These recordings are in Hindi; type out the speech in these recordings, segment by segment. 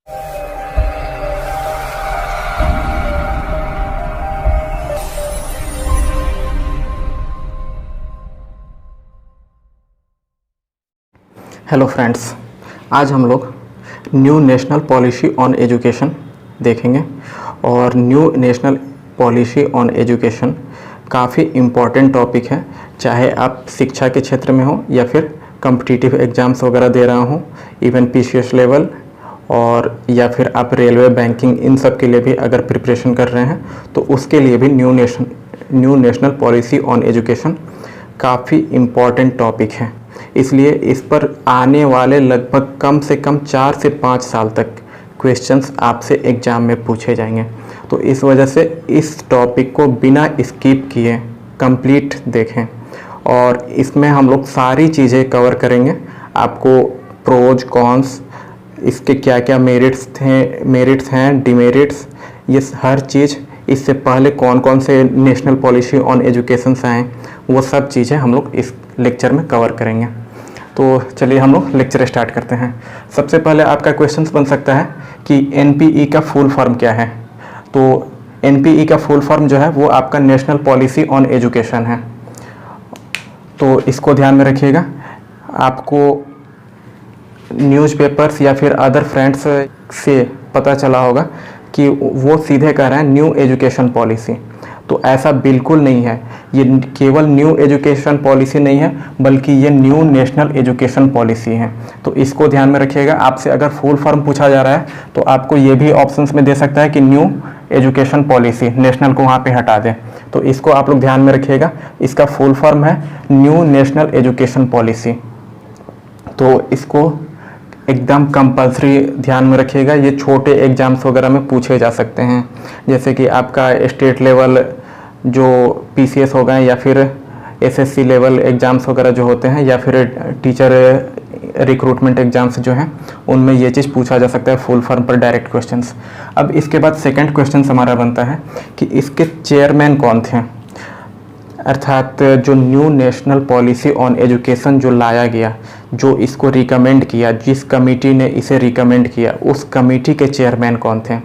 हेलो फ्रेंड्स, आज हम लोग new national policy on education देखेंगे। और new national policy on education काफ़ी इम्पॉर्टेंट टॉपिक है, चाहे आप शिक्षा के क्षेत्र में हो या फिर कॉम्पिटिटिव एग्ज़ाम्स वगैरह दे रहा हूँ, इवन पीसीएस लेवल, और या फिर आप रेलवे, बैंकिंग, इन सब के लिए भी अगर प्रिपरेशन कर रहे हैं तो उसके लिए भी new national policy on education काफ़ी इम्पॉर्टेंट टॉपिक है। इसलिए इस पर आने वाले लगभग कम से कम 4 से 5 साल तक क्वेश्चंस आपसे एग्ज़ाम में पूछे जाएंगे। तो इस वजह से इस टॉपिक को बिना स्किप किए कंप्लीट देखें, और इसमें हम लोग सारी चीज़ें कवर करेंगे। आपको प्रोज, कॉन्स, इसके क्या क्या मेरिट्स हैं, डिमेरिट्स, ये हर चीज़, इससे पहले कौन कौन से नेशनल पॉलिसी ऑन एजुकेशन आए, वो सब चीज़ें हम लोग इस लेक्चर में कवर करेंगे। तो चलिए हम लोग लेक्चर स्टार्ट करते हैं। सबसे पहले आपका क्वेश्चन बन सकता है कि एनपीई का फुल फॉर्म क्या है। तो एनपीई का फुल फॉर्म जो है वो आपका नेशनल पॉलिसी ऑन एजुकेशन है। तो इसको ध्यान में रखिएगा। आपको न्यूज़पेपर्स या फिर अदर फ्रेंड्स से पता चला होगा कि वो सीधे कह रहे हैं न्यू एजुकेशन पॉलिसी। तो ऐसा बिल्कुल नहीं है। ये केवल न्यू एजुकेशन पॉलिसी नहीं है, बल्कि ये न्यू नेशनल एजुकेशन पॉलिसी है। तो इसको ध्यान में रखिएगा। आपसे अगर फुल फॉर्म पूछा जा रहा है तो आपको ये भी ऑप्शंस में दे सकता है कि न्यू एजुकेशन पॉलिसी, नेशनल को वहाँ पे हटा दें। तो इसको आप लोग ध्यान में रखिएगा। इसका फुल फॉर्म है न्यू नेशनल एजुकेशन पॉलिसी। तो इसको एकदम कंपल्सरी ध्यान में रखिएगा। ये छोटे एग्जाम्स वगैरह में पूछे जा सकते हैं, जैसे कि आपका स्टेट लेवल जो पीसीएस हो गए, या फिर एसएससी लेवल एग्ज़ाम्स वगैरह जो होते हैं, या फिर टीचर रिक्रूटमेंट एग्ज़ाम्स जो हैं, उनमें ये चीज़ पूछा जा सकता है फुल फॉर्म पर डायरेक्ट क्वेश्चंस। अब इसके बाद सेकंड क्वेश्चन हमारा बनता है कि इसके चेयरमैन कौन थे, अर्थात जो new national policy on education जो लाया गया, जो इसको रिकमेंड किया, जिस कमेटी ने इसे रिकमेंड किया, उस कमेटी के चेयरमैन कौन थे।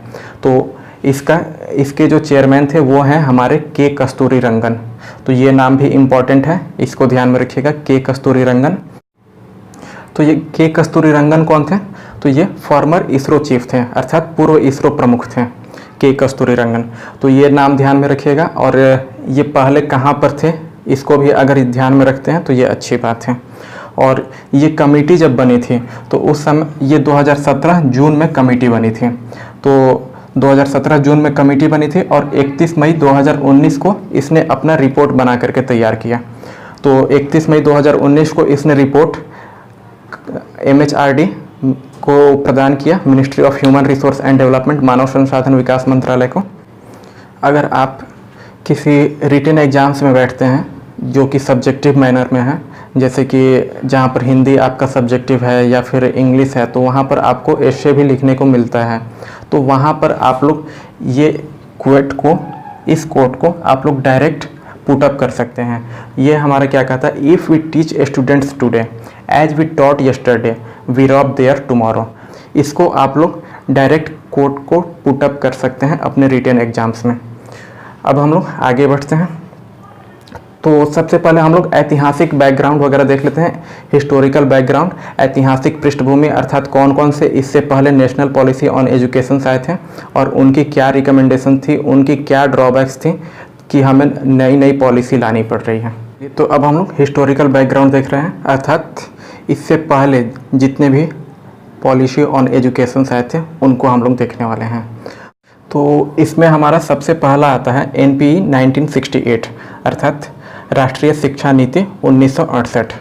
तो इसके जो चेयरमैन थे वो हैं हमारे के कस्तूरीरंगन। तो ये नाम भी इम्पॉर्टेंट है, इसको ध्यान में रखिएगा, के कस्तूरीरंगन। तो ये के कस्तूरीरंगन कौन थे? तो ये फॉर्मर इसरो चीफ थे, अर्थात पूर्व इसरो प्रमुख थे, के कस्तूरीरंगन। तो ये नाम ध्यान में रखिएगा। और ये पहले कहाँ पर थे, इसको भी अगर ध्यान में रखते हैं तो ये अच्छी बात है। और ये कमेटी जब बनी थी तो उस समय ये 2017 जून में कमेटी बनी थी। तो 2017 जून में कमेटी बनी थी और 31 मई 2019 को इसने अपना रिपोर्ट बना करके तैयार किया। तो 31 मई 2019 को इसने रिपोर्ट MHRD को प्रदान किया, ministry of human resource and development, मानव संसाधन विकास मंत्रालय को। अगर आप किसी रिटन एग्जाम्स में बैठते हैं जो कि सब्जेक्टिव मैनर में है, जैसे कि जहाँ पर हिंदी आपका सब्जेक्टिव है या फिर इंग्लिश है, तो वहाँ पर आपको एशे भी लिखने को मिलता है। तो वहाँ पर आप लोग ये इस कोट को आप लोग डायरेक्ट पुट अप कर सकते हैं। ये हमारा क्या कहता है, if we teach students today as we taught yesterday we rob their tomorrow. इसको आप लोग डायरेक्ट कोट को पुट अप कर सकते हैं अपने रिटन एग्जाम्स में। अब हम लोग आगे बढ़ते हैं। तो सबसे पहले हम लोग ऐतिहासिक बैकग्राउंड वगैरह देख लेते हैं। हिस्टोरिकल बैकग्राउंड, ऐतिहासिक पृष्ठभूमि, अर्थात कौन कौन से इससे पहले नेशनल पॉलिसी ऑन एजुकेशन आए थे और उनकी क्या रिकमेंडेशन थी, उनकी क्या ड्रॉबैक्स थी कि हमें नई नई पॉलिसी लानी पड़ रही है। तो अब हम लोग हिस्टोरिकल बैकग्राउंड देख रहे हैं, अर्थात इससे पहले जितने भी पॉलिसी ऑन एजुकेशन आए थे उनको हम लोग देखने वाले हैं। तो इसमें हमारा सबसे पहला आता है NPE 1968, अर्थात राष्ट्रीय शिक्षा नीति 1968।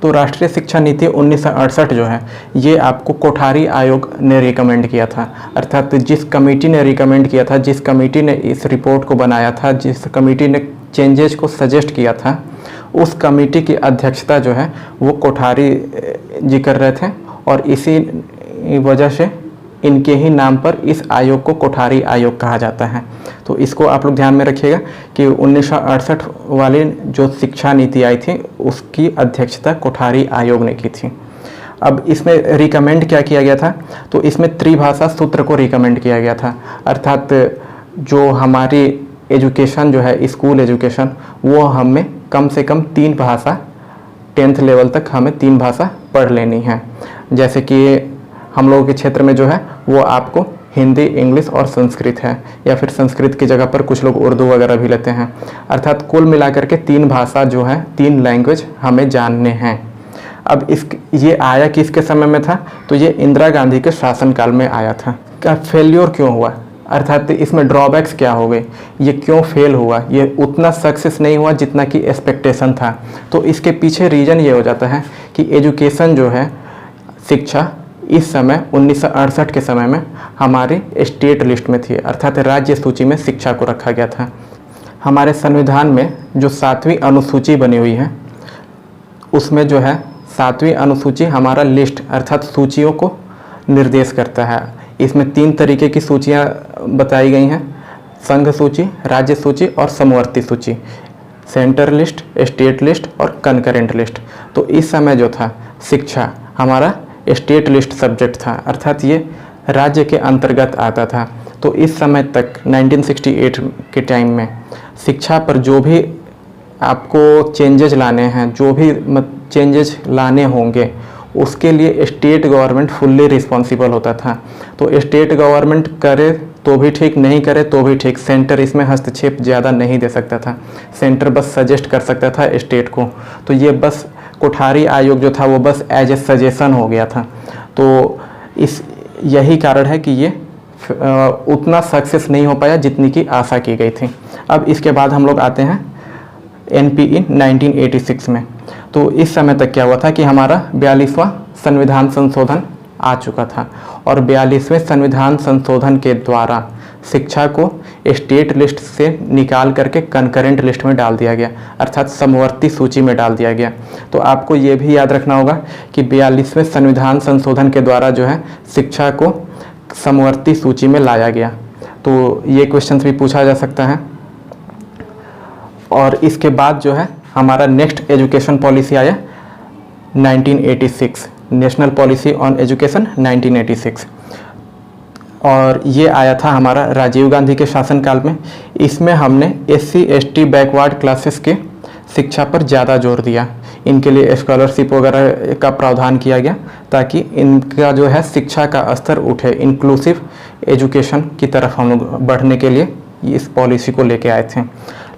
तो राष्ट्रीय शिक्षा नीति 1968 जो है ये आपको कोठारी आयोग ने रिकमेंड किया था, अर्थात जिस कमेटी ने रिकमेंड किया था, जिस कमेटी ने इस रिपोर्ट को बनाया था, जिस कमेटी ने चेंजेस को सजेस्ट किया था, उस कमेटी की अध्यक्षता जो है वो कोठारी जी कर रहे थे। और इसी वजह से इनके ही नाम पर इस आयोग को कोठारी आयोग कहा जाता है। तो इसको आप लोग ध्यान में रखिएगा कि 1968 वाली जो शिक्षा नीति आई थी उसकी अध्यक्षता कोठारी आयोग ने की थी। अब इसमें रिकमेंड क्या किया गया था, तो इसमें त्रिभाषा सूत्र को रिकमेंड किया गया था, अर्थात जो हमारी एजुकेशन जो है, स्कूल एजुकेशन, वो हमें कम से कम 3 भाषा 10th लेवल तक हमें 3 भाषा पढ़ लेनी है। जैसे कि हम लोगों के क्षेत्र में जो है वो आपको हिंदी, इंग्लिश और संस्कृत है, या फिर संस्कृत की जगह पर कुछ लोग उर्दू वगैरह भी लेते हैं। अर्थात कुल मिलाकर के 3 भाषा जो है, 3 लैंग्वेज हमें जानने हैं। अब ये आया किसके समय में था, तो ये इंदिरा गांधी के शासनकाल में आया था। क्या फेल्योर क्यों हुआ, अर्थात इसमें ड्रॉबैक्स क्या हो गए, ये क्यों फेल हुआ, ये उतना सक्सेस नहीं हुआ जितना कि एक्सपेक्टेशन था। तो इसके पीछे रीज़न ये हो जाता है कि एजुकेशन जो है, शिक्षा, इस समय 1968 के समय में हमारी स्टेट लिस्ट में थी, अर्थात राज्य सूची में शिक्षा को रखा गया था। हमारे संविधान में जो 7वीं अनुसूची बनी हुई है, उसमें जो है 7वीं अनुसूची हमारा लिस्ट अर्थात सूचियों को निर्देश करता है। इसमें 3 तरीके की सूचियां बताई गई हैं, संघ सूची, राज्य सूची और समवर्ती सूची, सेंटर लिस्ट, स्टेट लिस्ट और कंकरेंट लिस्ट। तो इस समय जो था शिक्षा हमारा स्टेट लिस्ट सब्जेक्ट था, अर्थात ये राज्य के अंतर्गत आता था। तो इस समय तक 1968 के टाइम में शिक्षा पर जो भी आपको चेंजेज लाने हैं, जो भी चेंजेस लाने होंगे, उसके लिए स्टेट गवर्नमेंट फुल्ली रिस्पॉन्सिबल होता था। तो स्टेट गवर्नमेंट करे तो भी ठीक, नहीं करे तो भी ठीक, सेंटर इसमें हस्तक्षेप ज़्यादा नहीं दे सकता था। सेंटर बस सजेस्ट कर सकता था स्टेट को। तो ये बस कोठारी आयोग जो था वो बस एज ए सजेशन हो गया था। तो यही कारण है कि ये उतना सक्सेस नहीं हो पाया जितनी की आशा की गई थी। अब इसके बाद हम लोग आते हैं NPE 1986 में। तो इस समय तक क्या हुआ था कि हमारा 42वां संविधान संशोधन आ चुका था, और 42वें संविधान संशोधन के द्वारा शिक्षा को स्टेट लिस्ट से निकाल करके कंकरेंट लिस्ट में डाल दिया गया, अर्थात समवर्ती सूची में डाल दिया गया। तो आपको ये भी याद रखना होगा कि 42वें संविधान संशोधन के द्वारा जो है शिक्षा को समवर्ती सूची में लाया गया। तो ये क्वेश्चन भी पूछा जा सकता है। और इसके बाद जो है हमारा नेक्स्ट एजुकेशन पॉलिसी आया 1986, नेशनल पॉलिसी ऑन एजुकेशन 1986, और ये आया था हमारा राजीव गांधी के शासनकाल में। इसमें हमने SC ST बैकवर्ड क्लासेस के शिक्षा पर ज़्यादा जोर दिया, इनके लिए स्कॉलरशिप वगैरह का प्रावधान किया गया ताकि इनका जो है शिक्षा का स्तर उठे, इंक्लूसिव एजुकेशन की तरफ हम लोग बढ़ने के लिए इस पॉलिसी को लेके आए थे।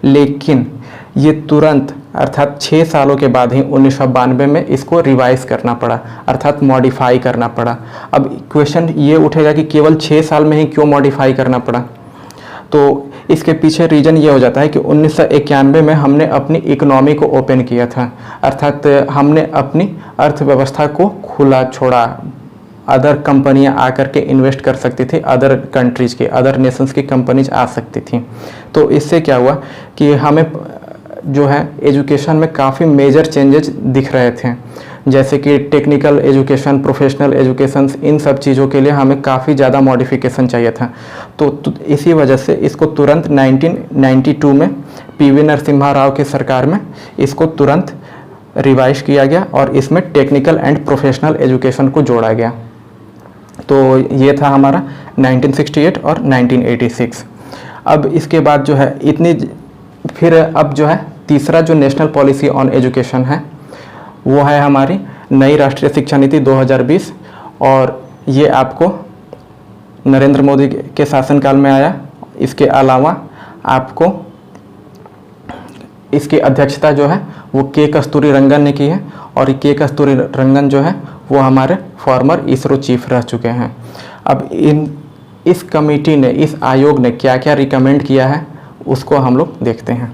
लेकिन ये तुरंत अर्थात 6 सालों के बाद ही 1992 में इसको रिवाइज करना पड़ा, अर्थात मॉडिफाई करना पड़ा। अब क्वेश्चन ये उठेगा कि केवल 6 साल में ही क्यों मॉडिफाई करना पड़ा, तो इसके पीछे रीज़न ये हो जाता है कि 1991 में हमने अपनी इकोनॉमी को ओपन किया था, अर्थात हमने अपनी अर्थव्यवस्था को खुला छोड़ा। अदर कंपनियां आकर के इन्वेस्ट कर सकती थी, अदर कंट्रीज़ की, अदर नेशंस की कंपनीज आ सकती थी। तो इससे क्या हुआ कि हमें जो है एजुकेशन में काफ़ी मेजर चेंजेस दिख रहे थे, जैसे कि टेक्निकल एजुकेशन, प्रोफेशनल एजुकेशन, इन सब चीज़ों के लिए हमें काफ़ी ज़्यादा मॉडिफिकेशन चाहिए था। तो इसी वजह से इसको तुरंत 1992 में PV नरसिम्हा राव की सरकार में इसको तुरंत रिवाइज किया गया और इसमें टेक्निकल एंड प्रोफेशनल एजुकेशन को जोड़ा गया। तो ये था हमारा 1968 और 1986। अब इसके बाद जो है फिर अब जो है तीसरा जो नेशनल पॉलिसी ऑन एजुकेशन है वो है हमारी नई राष्ट्रीय शिक्षा नीति 2020, और ये आपको नरेंद्र मोदी के शासनकाल में आया। इसके अलावा आपको इसकी अध्यक्षता जो है वो के कस्तूरी रंगन ने की है, और के कस्तूरी रंगन जो है वो हमारे फॉर्मर इसरो चीफ रह चुके हैं। अब इस कमेटी ने, इस आयोग ने क्या क्या रिकमेंड किया है उसको हम लोग देखते हैं।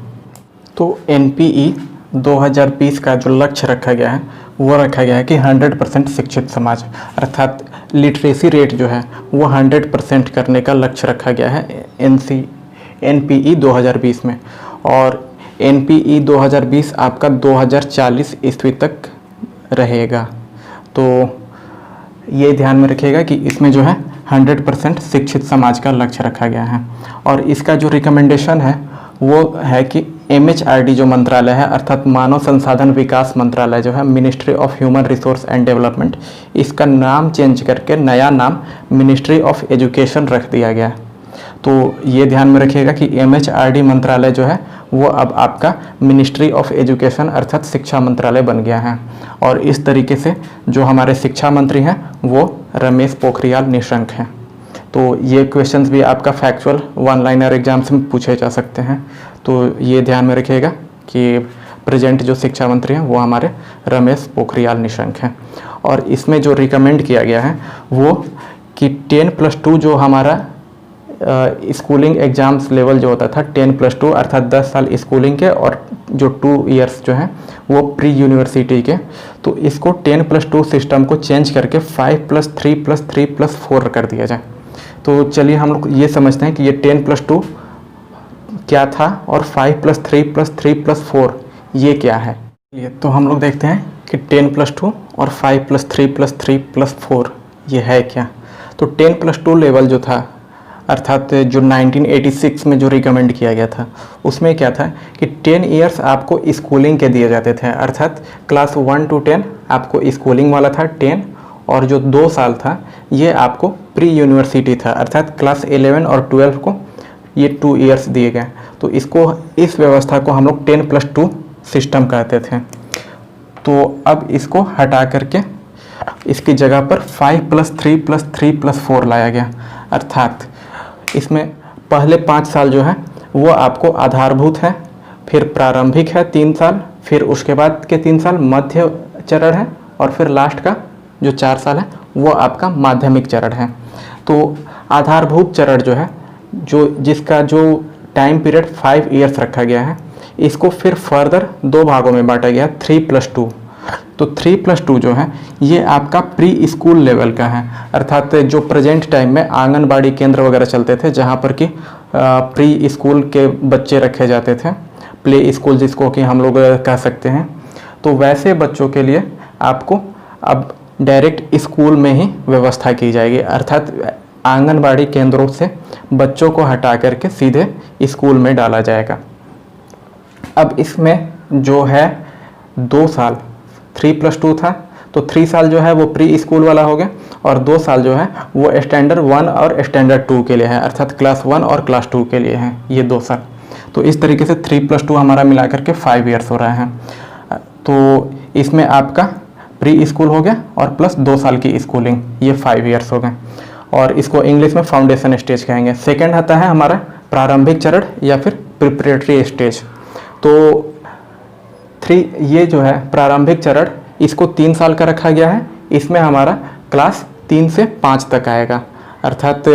तो NPE 2020 का जो लक्ष्य रखा गया है वो रखा गया है कि 100% शिक्षित समाज, अर्थात लिटरेसी रेट जो है वो 100% करने का लक्ष्य रखा गया है NPE 2020 में। और NPE 2020 आपका 2040 ईस्वी तक रहेगा। तो ये ध्यान में रखिएगा कि इसमें जो है 100% शिक्षित समाज का लक्ष्य रखा गया है। और इसका जो रिकमेंडेशन है वो है कि MHRD जो मंत्रालय है अर्थात मानव संसाधन विकास मंत्रालय जो है, ministry of human resource and development, इसका नाम चेंज करके नया नाम मिनिस्ट्री ऑफ एजुकेशन रख दिया गया है। तो ये ध्यान में रखिएगा कि MHRD मंत्रालय जो है वो अब आपका मिनिस्ट्री ऑफ एजुकेशन अर्थात शिक्षा मंत्रालय बन गया है। और इस तरीके से जो हमारे शिक्षा मंत्री हैं वो रमेश पोखरियाल निशंक हैं। तो ये क्वेश्चंस भी आपका फैक्चुअल वन लाइनर एग्जाम्स में पूछे जा सकते हैं। तो ये ध्यान में रखिएगा कि प्रेजेंट जो शिक्षा मंत्री हैं वो हमारे रमेश पोखरियाल निशंक हैं। और इसमें जो रिकमेंड किया गया है वो कि 10+2 जो हमारा स्कूलिंग एग्ज़ाम्स लेवल जो होता था 10+2 अर्थात 10 साल स्कूलिंग के और जो 2 इयर्स जो हैं वो प्री यूनिवर्सिटी के, तो इसको 10+2 सिस्टम को चेंज करके 5+3+3+4 कर दिया जाए। तो चलिए हम लोग ये समझते हैं कि ये 10+2 क्या था और 5+3+3+4 ये क्या है। ये तो हम लोग देखते हैं कि 10+2 और 5+3+3+4 ये है क्या। तो 10+2 लेवल जो था अर्थात जो 1986 में जो रिकमेंड किया गया था उसमें क्या था कि 10 इयर्स आपको स्कूलिंग के दिए जाते थे, अर्थात क्लास 1 to 10 आपको स्कूलिंग वाला था 10, और जो 2 साल था ये आपको प्री यूनिवर्सिटी था, अर्थात क्लास 11 और 12 को ये 2 इयर्स दिए गए। तो इसको, इस व्यवस्था को हम लोग 10+2 सिस्टम कहते थे। तो अब इसको हटा करके इसकी जगह पर 5+3+3+4 लाया गया, अर्थात इसमें पहले 5 साल जो है वो आपको आधारभूत है, फिर प्रारंभिक है 3 साल, फिर उसके बाद के 3 साल मध्य चरण है, और फिर लास्ट का जो 4 साल है वो आपका माध्यमिक चरण है। तो आधारभूत चरण जो है, जो जिसका जो टाइम पीरियड 5 इयर्स रखा गया है, इसको फिर फर्दर 2 भागों में बांटा गया 3+2। तो 3+2 जो है ये आपका प्री स्कूल लेवल का है, अर्थात जो प्रेजेंट टाइम में आंगनबाड़ी केंद्र वगैरह चलते थे जहाँ पर कि प्री स्कूल के बच्चे रखे जाते थे, प्ले स्कूल जिसको कि हम लोग कह सकते हैं। तो वैसे बच्चों के लिए आपको अब डायरेक्ट स्कूल में ही व्यवस्था की जाएगी, अर्थात आंगनबाड़ी केंद्रों से बच्चों को हटा करके सीधे स्कूल में डाला जाएगा। अब इसमें जो है 2 साल 3+2 था, तो 3 साल जो है वो प्री स्कूल वाला हो गया, और 2 साल जो है वो स्टैंडर्ड 1 और स्टैंडर्ड 2 के लिए है, अर्थात क्लास 1 और क्लास 2 के लिए हैं ये 2 साल। तो इस तरीके से 3+2 हमारा मिला करके 5 इयर्स हो रहा है। तो इसमें आपका प्री स्कूल हो गया और प्लस 2 साल की स्कूलिंग, ये 5 इयर्स हो गए, और इसको इंग्लिश में फाउंडेशन स्टेज कहेंगे। सेकेंड आता है हमारा प्रारंभिक चरण या फिर प्रिपरेटरी स्टेज। तो 3 ये जो है प्रारंभिक चरण, इसको 3 साल का रखा गया है। इसमें हमारा क्लास 3 से 5 तक आएगा, अर्थात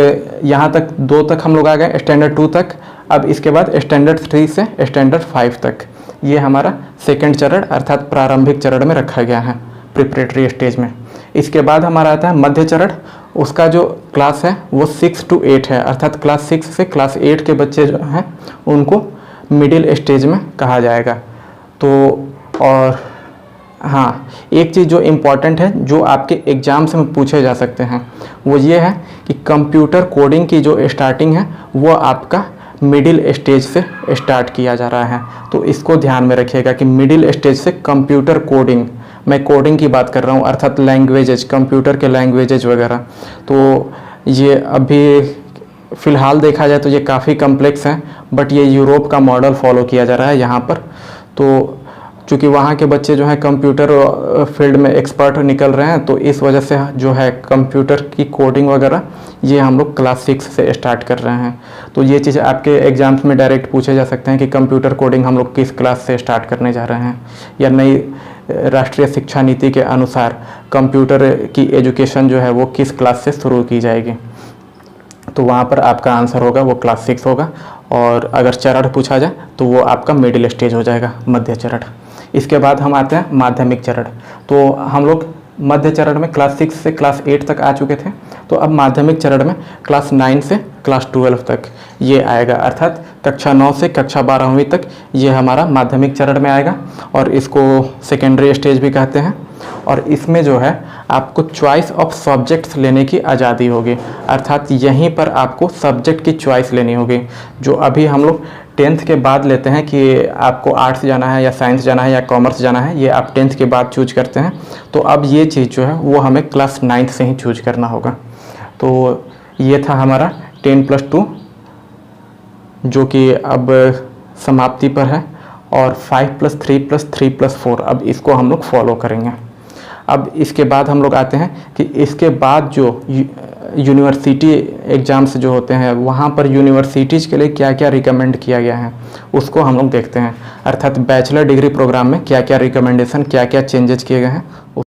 यहाँ तक 2 तक हम लोग आ गए, स्टैंडर्ड 2 तक। अब इसके बाद स्टैंडर्ड 3 से स्टैंडर्ड 5 तक ये हमारा सेकेंड चरण अर्थात प्रारंभिक चरण में रखा गया है, प्रिपरेटरी स्टेज में। इसके बाद हमारा आता है मध्य चरण, उसका जो क्लास है वो 6 to 8 है, अर्थात क्लास 6 से क्लास 8 के बच्चे जो हैं उनको मिडिल स्टेज में कहा जाएगा। तो और हाँ, एक चीज़ जो इम्पॉर्टेंट है जो आपके एग्ज़ाम्स में पूछे जा सकते हैं वो ये है कि कंप्यूटर कोडिंग की जो स्टार्टिंग है वो आपका मिडिल स्टेज से स्टार्ट किया जा रहा है। तो इसको ध्यान में रखिएगा कि मिडिल स्टेज से कंप्यूटर कोडिंग, मैं कोडिंग की बात कर रहा हूँ, अर्थात लैंग्वेजेज, कंप्यूटर के लैंग्वेजेज वगैरह। तो ये अभी फ़िलहाल देखा जाए तो ये काफ़ी कम्प्लेक्स हैं, बट ये यूरोप का मॉडल फॉलो किया जा रहा है यहाँ पर। तो चूँकि वहाँ के बच्चे जो हैं कंप्यूटर फील्ड में एक्सपर्ट निकल रहे हैं, तो इस वजह से जो है कंप्यूटर की कोडिंग वगैरह ये हम लोग क्लास 6 से स्टार्ट कर रहे हैं। तो ये चीज़ आपके एग्जाम्स में डायरेक्ट पूछे जा सकते हैं कि कंप्यूटर कोडिंग हम लोग किस क्लास से स्टार्ट करने जा रहे हैं, या नई राष्ट्रीय शिक्षा नीति के अनुसार कंप्यूटर की एजुकेशन जो है वो किस क्लास से शुरू की जाएगी। तो वहाँ पर आपका आंसर होगा वो क्लास 6 होगा, और अगर चरण पूछा जाए तो वो आपका मिडिल स्टेज हो जाएगा, मध्य चरण। इसके बाद हम आते हैं माध्यमिक चरण। तो हम लोग मध्य चरण में क्लास 6 से क्लास 8 तक आ चुके थे, तो अब माध्यमिक चरण में क्लास 9 से क्लास 12 तक ये आएगा, अर्थात कक्षा 9 से कक्षा 12वीं तक ये हमारा माध्यमिक चरण में आएगा, और इसको सेकेंडरी स्टेज भी कहते हैं। और इसमें जो है आपको चॉइस ऑफ सब्जेक्ट्स लेने की आज़ादी होगी, अर्थात यहीं पर आपको सब्जेक्ट की चॉइस लेनी होगी। जो अभी हम लोग 10th के बाद लेते हैं कि आपको आर्ट्स जाना है या साइंस जाना है या कॉमर्स जाना है, ये आप 10th के बाद चूज करते हैं। तो अब ये चीज़ जो है वो हमें क्लास 9th से ही चूज करना होगा। तो ये था हमारा 10+2 जो कि अब समाप्ति पर है, और 5+3+3+4 अब इसको हम लोग फॉलो करेंगे। अब इसके बाद हम लोग आते हैं कि इसके बाद जो यूनिवर्सिटी एग्ज़ाम्स जो होते हैं वहाँ पर यूनिवर्सिटीज़ के लिए क्या क्या रिकमेंड किया गया है उसको हम लोग देखते हैं, अर्थात बैचलर डिग्री प्रोग्राम में क्या क्या रिकमेंडेशन, क्या क्या चेंजेस किए गए हैं।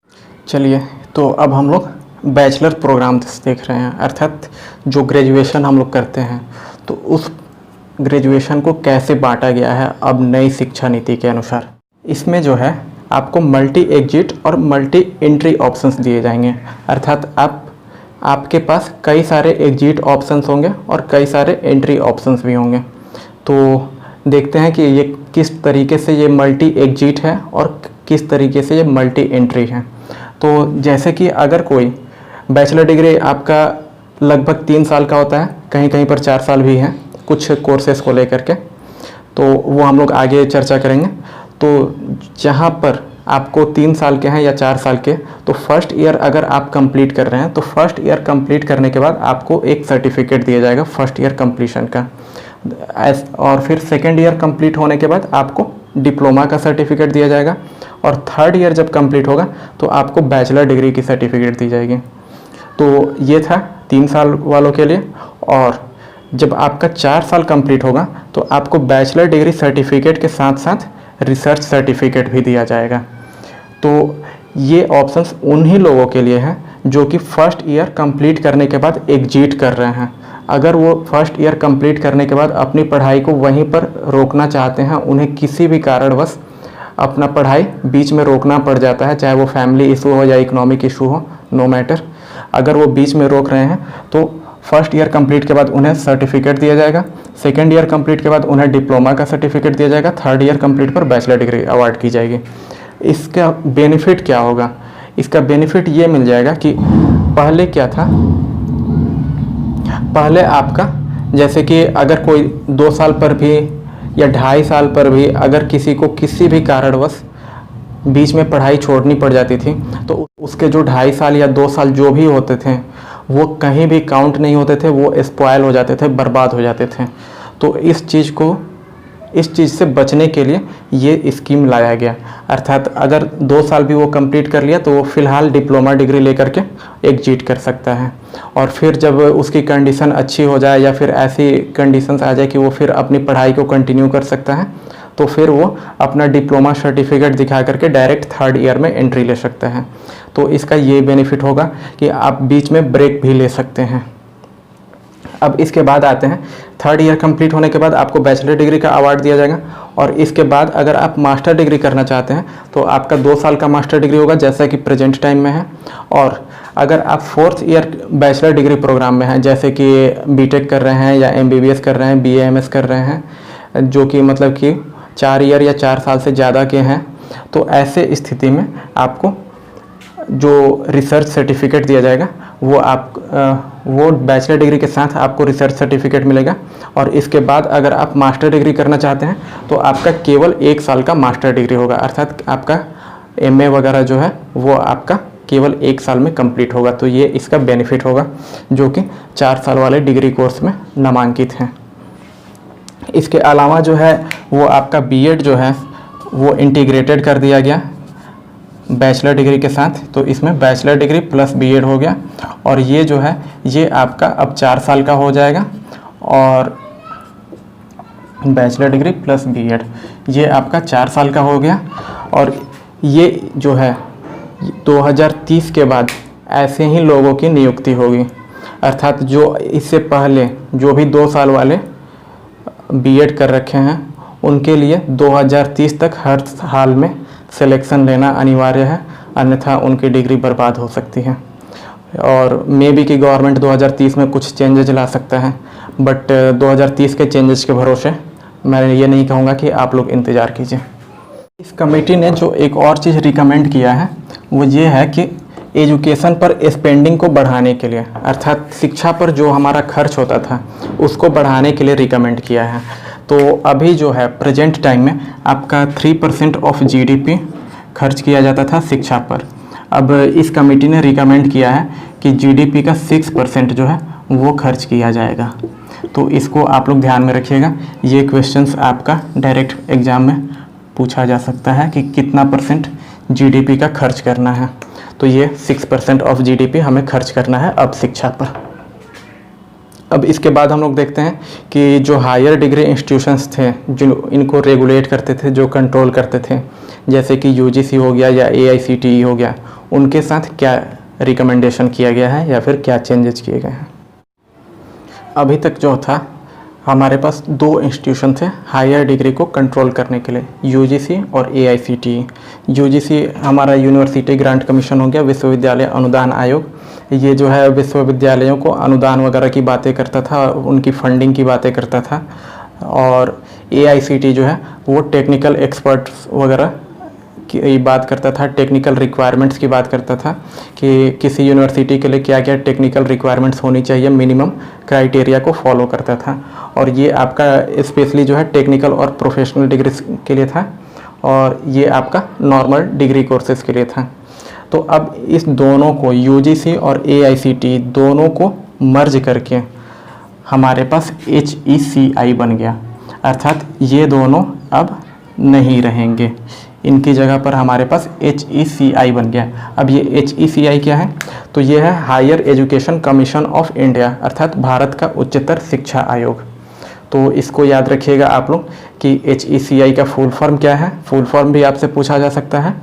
चलिए, तो अब हम लोग बैचलर प्रोग्राम देख रहे हैं, अर्थात जो ग्रेजुएशन हम लोग करते हैं तो उस ग्रेजुएशन को कैसे बांटा गया है अब नई शिक्षा नीति के अनुसार। इसमें जो है आपको मल्टी एग्जिट और मल्टी एंट्री ऑप्शंस दिए जाएंगे, अर्थात आपके पास कई सारे एग्जिट ऑप्शंस होंगे और कई सारे एंट्री ऑप्शंस भी होंगे। तो देखते हैं कि ये किस तरीके से ये मल्टी एग्जिट है और किस तरीके से ये मल्टी एंट्री है। तो जैसे कि अगर कोई बैचलर डिग्री आपका लगभग 3 साल का होता है, कहीं कहीं पर 4 साल भी है कुछ कोर्सेस को लेकर के, तो वो हम लोग आगे चर्चा करेंगे। तो जहाँ पर आपको 3 साल के हैं या 4 साल के, तो फर्स्ट ईयर अगर आप कंप्लीट कर रहे हैं तो फर्स्ट ईयर कंप्लीट करने के बाद आपको एक सर्टिफिकेट दिया जाएगा फर्स्ट ईयर कंप्लीशन का, और फिर सेकेंड ईयर कंप्लीट होने के बाद आपको डिप्लोमा का सर्टिफिकेट दिया जाएगा, और थर्ड ईयर जब कंप्लीट होगा तो आपको बैचलर डिग्री की सर्टिफिकेट दी जाएगी। तो ये था 3 साल वालों के लिए। और जब आपका 4 साल कंप्लीट होगा तो आपको बैचलर डिग्री सर्टिफिकेट के साथ साथ रिसर्च सर्टिफिकेट भी दिया जाएगा। तो ये ऑप्शंस उन्हीं लोगों के लिए हैं जो कि फर्स्ट ईयर कंप्लीट करने के बाद एग्जिट कर रहे हैं। अगर वो फर्स्ट ईयर कंप्लीट करने के बाद अपनी पढ़ाई को वहीं पर रोकना चाहते हैं, उन्हें किसी भी कारणवश अपना पढ़ाई बीच में रोकना पड़ जाता है, चाहे वो फैमिली इशू हो या इकोनॉमिक इशू हो, नो मैटर, अगर वो बीच में रोक रहे हैं तो फर्स्ट ईयर कंप्लीट के बाद उन्हें सर्टिफिकेट दिया जाएगा, सेकेंड ईयर कंप्लीट के बाद उन्हें डिप्लोमा का सर्टिफिकेट दिया जाएगा, थर्ड ईयर कंप्लीट पर बैचलर डिग्री अवार्ड की जाएगी। इसका बेनिफिट क्या होगा? इसका बेनिफिट ये मिल जाएगा कि पहले क्या था, पहले आपका जैसे कि अगर कोई 2 साल पर भी या 2.5 साल पर भी अगर किसी को किसी भी कारणवश बीच में पढ़ाई छोड़नी पड़ जाती थी तो उसके जो 2.5 साल या 2 साल जो भी होते थे वो कहीं भी काउंट नहीं होते थे, वो स्पॉयल हो जाते थे, बर्बाद हो जाते थे। तो इस चीज़ से बचने के लिए ये स्कीम लाया गया, अर्थात अगर 2 साल भी वो कंप्लीट कर लिया तो वो फ़िलहाल डिप्लोमा डिग्री लेकर के एग्जिट कर सकता है, और फिर जब उसकी कंडीशन अच्छी हो जाए या फिर ऐसी कंडीशंस आ जाए कि वो फिर अपनी पढ़ाई को कंटिन्यू कर सकता है तो फिर वो अपना डिप्लोमा सर्टिफिकेट दिखा करके डायरेक्ट थर्ड ईयर में एंट्री ले सकता है। तो इसका ये बेनिफिट होगा कि आप बीच में ब्रेक भी ले सकते हैं। अब इसके बाद आते हैं, थर्ड ईयर कंप्लीट होने के बाद आपको बैचलर डिग्री का अवार्ड दिया जाएगा, और इसके बाद अगर आप मास्टर डिग्री करना चाहते हैं तो आपका 2 साल का मास्टर डिग्री होगा जैसा कि प्रेजेंट टाइम में है। और अगर आप 4th year bachelor degree programme में हैं, जैसे कि बीटेक कर रहे हैं या MBBS कर रहे हैं, BAMS कर रहे हैं, जो कि मतलब कि 4 ईयर या 4 साल से ज़्यादा के हैं, तो ऐसे स्थिति में आपको जो रिसर्च सर्टिफिकेट दिया जाएगा वो बैचलर डिग्री के साथ आपको रिसर्च सर्टिफिकेट मिलेगा। और इसके बाद अगर आप मास्टर डिग्री करना चाहते हैं तो आपका केवल 1 साल का मास्टर डिग्री होगा, अर्थात आपका MA वगैरह जो है वो आपका केवल 1 साल में कंप्लीट होगा। तो ये इसका बेनिफिट होगा जो कि 4 साल वाले डिग्री कोर्स में नामांकित हैं। इसके अलावा जो है वो आपका BEd जो है वो इंटीग्रेटेड कर दिया गया बैचलर डिग्री के साथ, तो इसमें बैचलर डिग्री प्लस BEd हो गया, और ये जो है ये आपका अब 4 साल का हो जाएगा, और बैचलर डिग्री प्लस BEd ये आपका 4 साल का हो गया। और ये जो है 2030 के बाद ऐसे ही लोगों की नियुक्ति होगी, अर्थात जो इससे पहले जो भी 2 साल वाले BEd कर रखे हैं उनके लिए 2030 तक हर हाल में सिलेक्शन लेना अनिवार्य है, अन्यथा उनकी डिग्री बर्बाद हो सकती है। और मे बी कि गवर्नमेंट 2030 में कुछ चेंजेज ला सकता है, बट 2030 के चेंजेस के भरोसे मैं ये नहीं कहूँगा कि आप लोग इंतज़ार कीजिए। इस कमेटी ने जो एक और चीज़ रिकमेंड किया है वो ये है कि एजुकेशन पर स्पेंडिंग को बढ़ाने के लिए, अर्थात शिक्षा पर जो हमारा खर्च होता था उसको बढ़ाने के लिए रिकमेंड किया है। तो अभी जो है प्रेजेंट टाइम में आपका 3% ऑफ जीडीपी खर्च किया जाता था शिक्षा पर। अब इस कमेटी ने रिकमेंड किया है कि जीडीपी का 6% जो है वो खर्च किया जाएगा। तो इसको आप लोग ध्यान में रखिएगा, ये क्वेश्चंस आपका डायरेक्ट एग्जाम में पूछा जा सकता है कि कितना परसेंट जीडीपी का खर्च करना है। तो ये 6% ऑफ जीडीपी हमें खर्च करना है अब शिक्षा पर। अब इसके बाद हम लोग देखते हैं कि जो हायर डिग्री इंस्टीट्यूशंस थे जो इनको रेगुलेट करते थे, जो कंट्रोल करते थे, जैसे कि यूजीसी हो गया या एआईसीटीई हो गया, उनके साथ क्या रिकमेंडेशन किया गया है या फिर क्या चेंजेस किए गए हैं। अभी तक जो था हमारे पास 2 इंस्टीट्यूशन थे हायर डिग्री को कंट्रोल करने के लिए, यूजीसी और एआईसीटीई। यूजीसी हमारा यूनिवर्सिटी ग्रांट कमीशन हो गया, विश्वविद्यालय अनुदान आयोग। ये जो है विश्वविद्यालयों को अनुदान वगैरह की बातें करता था, उनकी फंडिंग की बातें करता था। और एआईसीटीई जो है वो टेक्निकल एक्सपर्ट्स वगैरह की बात करता था, टेक्निकल रिक्वायरमेंट्स की बात करता था कि किसी यूनिवर्सिटी के लिए क्या क्या टेक्निकल रिक्वायरमेंट्स होनी चाहिए, मिनिमम क्राइटेरिया को फॉलो करता था। और ये आपका स्पेशली जो है टेक्निकल और प्रोफेशनल डिग्री के लिए था, और ये आपका नॉर्मल डिग्री कोर्सेज के लिए था। तो अब इस दोनों को, यूजीसी और एआईसीटीई दोनों को मर्ज करके हमारे पास HECI बन गया, अर्थात ये दोनों अब नहीं रहेंगे, इनकी जगह पर हमारे पास HECI बन गया। अब ये HECI क्या है, तो ये है higher education commission of India, अर्थात भारत का उच्चतर शिक्षा आयोग। तो इसको याद रखिएगा आप लोग कि HECI का फुल फॉर्म क्या है। फुल फॉर्म भी आपसे पूछा जा सकता है,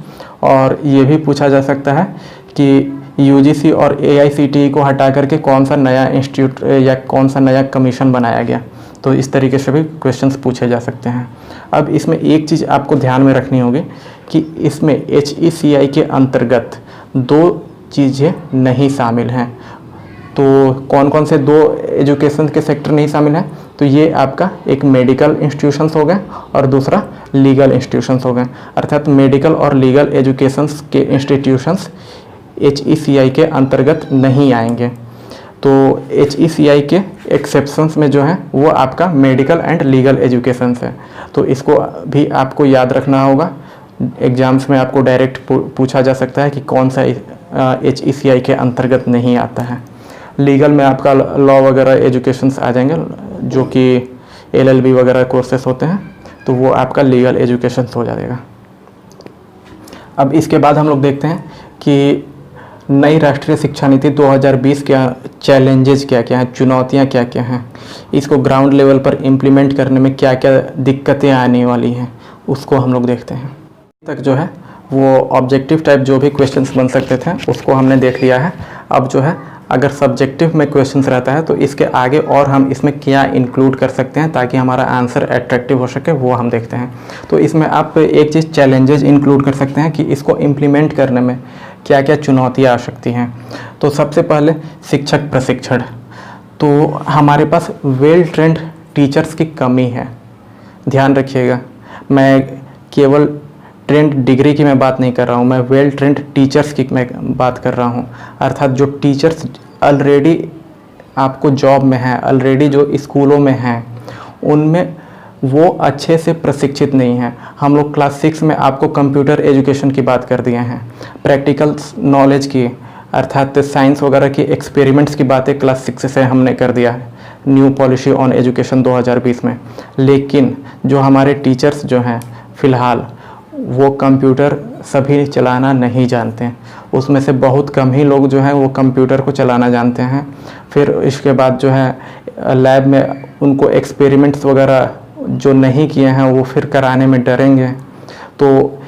और ये भी पूछा जा सकता है कि यूजीसी और एआईसीटीई को हटा करके कौन सा नया इंस्टीट्यूट या कौन सा नया कमीशन बनाया गया। तो इस तरीके से भी क्वेश्चंस पूछे जा सकते हैं। अब इसमें एक चीज़ आपको ध्यान में रखनी होगी कि इसमें HECI के अंतर्गत 2 चीज़ें नहीं शामिल हैं। तो कौन कौन से 2 एजुकेशन के सेक्टर नहीं शामिल हैं, तो ये आपका एक मेडिकल इंस्टीट्यूशंस हो गए और दूसरा लीगल इंस्टीट्यूशंस हो गए, अर्थात मेडिकल और लीगल एजुकेशंस के इंस्टीट्यूशंस HECI के अंतर्गत नहीं आएंगे। तो HECI के एक्सेप्शंस में जो है वो आपका मेडिकल एंड लीगल एजुकेशंस है। तो इसको भी आपको याद रखना होगा, एग्जाम्स में आपको डायरेक्ट पूछा जा सकता है कि कौन सा HECI के अंतर्गत नहीं आता है। लीगल में आपका लॉ वगैरह एजुकेशंस आ जाएंगे, जो कि LLB वगैरह कोर्सेस होते हैं, तो वो आपका लीगल एजुकेशंस हो जाएगा। अब इसके बाद हम लोग देखते हैं कि नई राष्ट्रीय शिक्षा नीति 2020 के चैलेंजेस क्या क्या हैं, चुनौतियां क्या क्या हैं, इसको ग्राउंड लेवल पर इम्प्लीमेंट करने में क्या क्या दिक्कतें आने वाली हैं, उसको हम लोग देखते हैं। तक जो है वो ऑब्जेक्टिव टाइप जो भी क्वेश्चंस बन सकते थे उसको हमने देख लिया है। अब जो है अगर सब्जेक्टिव में क्वेश्चंस रहता है तो इसके आगे और हम इसमें क्या इंक्लूड कर सकते हैं ताकि हमारा आंसर अट्रैक्टिव हो सके, वो हम देखते हैं। तो इसमें आप एक चीज़ चैलेंजेस इंक्लूड कर सकते हैं कि इसको इम्प्लीमेंट करने में क्या क्या चुनौतियाँ आ सकती हैं। तो सबसे पहले शिक्षक प्रशिक्षण। तो हमारे पास वेल ट्रेंड टीचर्स की कमी है, ध्यान रखिएगा। मैं केवल ट्रेंड डिग्री की मैं बात नहीं कर रहा हूँ, मैं वेल ट्रेंड टीचर्स की मैं बात कर रहा हूँ, अर्थात जो टीचर्स ऑलरेडी आपको जॉब में हैं, ऑलरेडी जो स्कूलों में हैं, उनमें वो अच्छे से प्रशिक्षित नहीं हैं। हम लोग क्लास 6 में आपको कंप्यूटर एजुकेशन की बात कर दिए हैं, प्रैक्टिकल नॉलेज की अर्थात साइंस वगैरह की एक्सपेरिमेंट्स की बातें क्लास 6 से हमने कर दिया है न्यू पॉलिसी ऑन एजुकेशन 2020 में। लेकिन जो हमारे टीचर्स जो हैं फ़िलहाल वो कंप्यूटर सभी चलाना नहीं जानते हैं, उसमें से बहुत कम ही लोग जो हैं वो कंप्यूटर को चलाना जानते हैं। फिर इसके बाद जो है लैब में उनको एक्सपेरिमेंट्स वगैरह जो नहीं किए हैं वो फिर कराने में डरेंगे। तो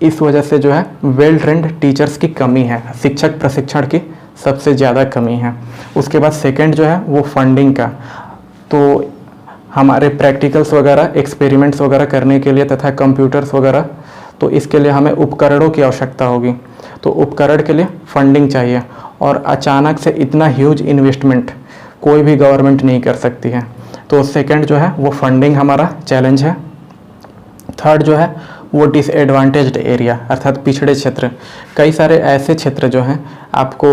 इस वजह से जो है वेल ट्रेंड टीचर्स की कमी है, शिक्षक प्रशिक्षण की सबसे ज़्यादा कमी है। उसके बाद सेकंड जो है वो फंडिंग का। तो हमारे प्रैक्टिकल्स वगैरह एक्सपेरिमेंट्स वगैरह करने के लिए तथा कंप्यूटर्स वगैरह, तो इसके लिए हमें उपकरणों की आवश्यकता होगी। तो उपकरण के लिए फंडिंग चाहिए, और अचानक से इतना ह्यूज इन्वेस्टमेंट कोई भी गवर्नमेंट नहीं कर सकती है। तो सेकंड जो है वो फंडिंग हमारा चैलेंज है। थर्ड जो है वो डिसएडवांटेज्ड एरिया अर्थात पिछड़े क्षेत्र। कई सारे ऐसे क्षेत्र जो हैं आपको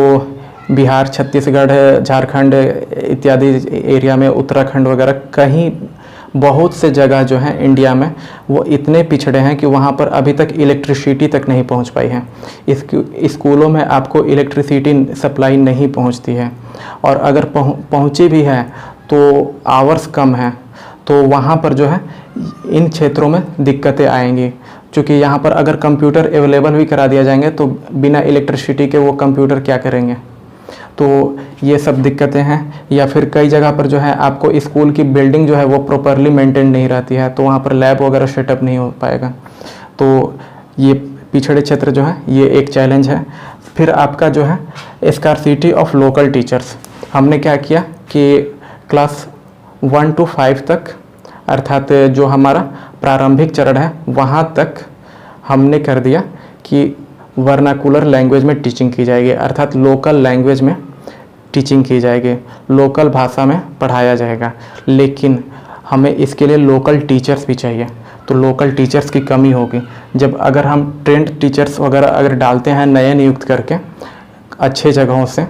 बिहार, छत्तीसगढ़, झारखंड इत्यादि एरिया में, उत्तराखंड वगैरह, कहीं बहुत से जगह जो हैं इंडिया में वो इतने पिछड़े हैं कि वहाँ पर अभी तक इलेक्ट्रिसिटी तक नहीं पहुँच पाई है। स्कूलों में आपको इलेक्ट्रिसिटी सप्लाई नहीं पहुँचती है, और अगर पहुँची भी है तो आवर्स कम हैं। तो वहाँ पर जो है इन क्षेत्रों में दिक्कतें आएंगी, क्योंकि यहाँ पर अगर कंप्यूटर अवेलेबल भी करा दिया जाएंगे तो बिना इलेक्ट्रिसिटी के वो कंप्यूटर क्या करेंगे। तो ये सब दिक्कतें हैं। या फिर कई जगह पर जो है आपको स्कूल की बिल्डिंग जो है वो प्रॉपरली मेंटेन नहीं रहती है, तो वहाँ पर लैब वगैरह सेटअप नहीं हो पाएगा। तो ये पिछड़े क्षेत्र जो है ये एक चैलेंज है। फिर आपका जो है स्कार्सिटी ऑफ लोकल टीचर्स। हमने क्या किया कि क्लास 1 to 5 तक, अर्थात जो हमारा प्रारंभिक चरण है वहाँ तक हमने कर दिया कि वर्नाकुलर लैंग्वेज में टीचिंग की जाएगी, अर्थात लोकल लैंग्वेज में टीचिंग की जाएगी, लोकल भाषा में पढ़ाया जाएगा। लेकिन हमें इसके लिए लोकल टीचर्स भी चाहिए, तो लोकल टीचर्स की कमी होगी। जब अगर हम ट्रेंड टीचर्स वगैरह अगर डालते हैं नए नियुक्त करके अच्छे जगहों से,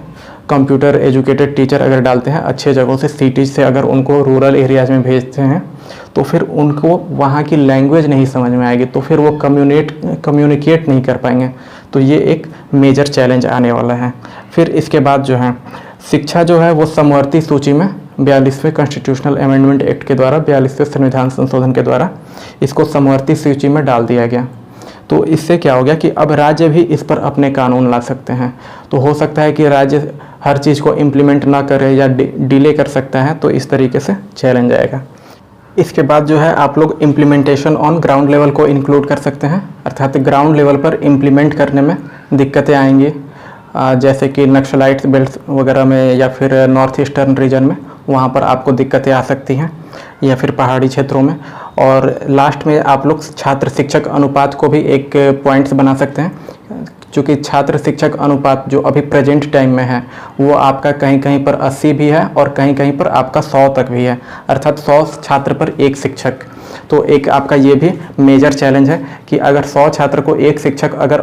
कंप्यूटर एजुकेटेड टीचर अगर डालते हैं अच्छे जगहों से, सिटीज से अगर उनको रूरल एरियाज में भेजते हैं, तो फिर उनको वहाँ की लैंग्वेज नहीं समझ में आएगी, तो फिर वो कम्युनिकेट नहीं कर पाएंगे। तो ये एक मेजर चैलेंज आने वाला है। फिर इसके बाद जो है शिक्षा जो है वो समवर्ती सूची में 42वें कॉन्स्टिट्यूशनल अमेंडमेंट एक्ट के द्वारा, 42वें संविधान संशोधन के द्वारा इसको समवर्ती सूची में डाल दिया गया। तो इससे क्या हो गया कि अब राज्य भी इस पर अपने कानून ला सकते हैं। तो हो सकता है कि राज्य हर चीज़ को इम्प्लीमेंट ना करे या डिले कर सकता है, तो इस तरीके से चैलेंज आएगा। इसके बाद जो है आप लोग इम्प्लीमेंटेशन ऑन ग्राउंड लेवल को इंक्लूड कर सकते हैं, अर्थात ग्राउंड लेवल पर इम्प्लीमेंट करने में दिक्कतें आएंगी, जैसे कि नक्सलाइट्स बेल्ट वगैरह में या फिर नॉर्थ ईस्टर्न रीजन में, वहाँ पर आपको दिक्कतें आ सकती हैं, या फिर पहाड़ी क्षेत्रों में। और लास्ट में आप लोग छात्र शिक्षक अनुपात को भी एक पॉइंट्स बना सकते हैं, क्योंकि छात्र शिक्षक अनुपात जो अभी प्रेजेंट टाइम में है वो आपका कहीं कहीं पर 80 भी है और कहीं कहीं पर आपका 100 तक भी है, अर्थात 100 छात्र पर एक शिक्षक। तो एक आपका ये भी मेजर चैलेंज है कि अगर 100 छात्र को एक शिक्षक अगर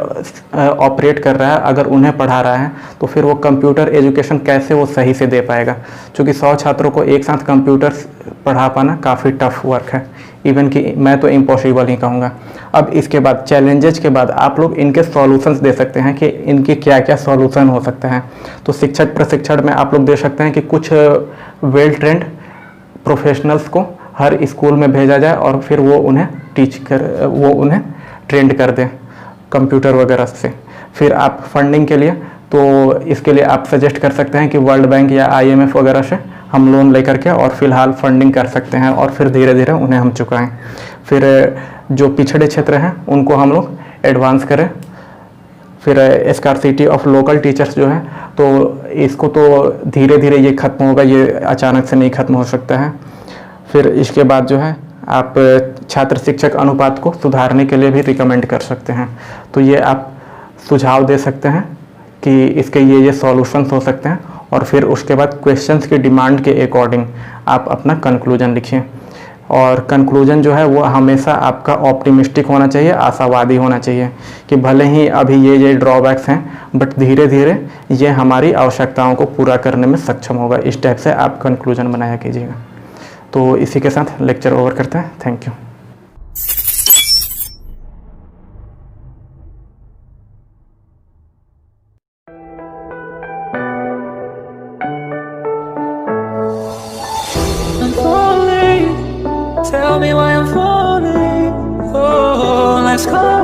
ऑपरेट कर रहा है, अगर उन्हें पढ़ा रहा है, तो फिर वो कंप्यूटर एजुकेशन कैसे वो सही से दे पाएगा, क्योंकि 100 छात्रों को एक साथ कंप्यूटर पढ़ा पाना काफ़ी टफ वर्क है, इवन कि मैं तो इम्पॉसिबल ही कहूँगा। अब इसके बाद चैलेंजेस के बाद आप लोग इनके सॉल्यूशंस दे सकते हैं कि इनके क्या क्या सॉल्यूशन हो सकते हैं। तो शिक्षक प्रशिक्षण में आप लोग दे सकते हैं कि कुछ वेल ट्रेंड प्रोफेशनल्स को हर स्कूल में भेजा जाए और फिर वो उन्हें ट्रेंड कर दें कंप्यूटर वगैरह से। फिर आप फंडिंग के लिए, तो इसके लिए आप सजेस्ट कर सकते हैं कि वर्ल्ड बैंक या IMF वगैरह से हम लोन लेकर के और फिलहाल फंडिंग कर सकते हैं, और फिर धीरे धीरे उन्हें हम चुकाएं। फिर जो पिछड़े क्षेत्र हैं उनको हम लोग एडवांस करें। फिर स्कार्सिटी ऑफ लोकल टीचर्स जो है, तो इसको तो धीरे धीरे ये ख़त्म होगा, ये अचानक से नहीं ख़त्म हो सकता है। फिर इसके बाद जो है आप छात्र शिक्षक अनुपात को सुधारने के लिए भी रिकमेंड कर सकते हैं। तो ये आप सुझाव दे सकते हैं कि इसके ये सॉल्यूशंस हो सकते हैं, और फिर उसके बाद क्वेश्चंस की डिमांड के अकॉर्डिंग आप अपना कंक्लूजन लिखिए। और कंक्लूजन जो है वो हमेशा आपका ऑप्टिमिस्टिक होना चाहिए, आशावादी होना चाहिए कि भले ही अभी ये ड्रॉबैक्स हैं, बट धीरे धीरे ये हमारी आवश्यकताओं को पूरा करने में सक्षम होगा। इस टाइप से आप कंक्लूजन बनाया कीजिएगा। तो इसी के साथ लेक्चर ओवर करते हैं। Thank you. Tell me why I'm falling. Oh, let's go.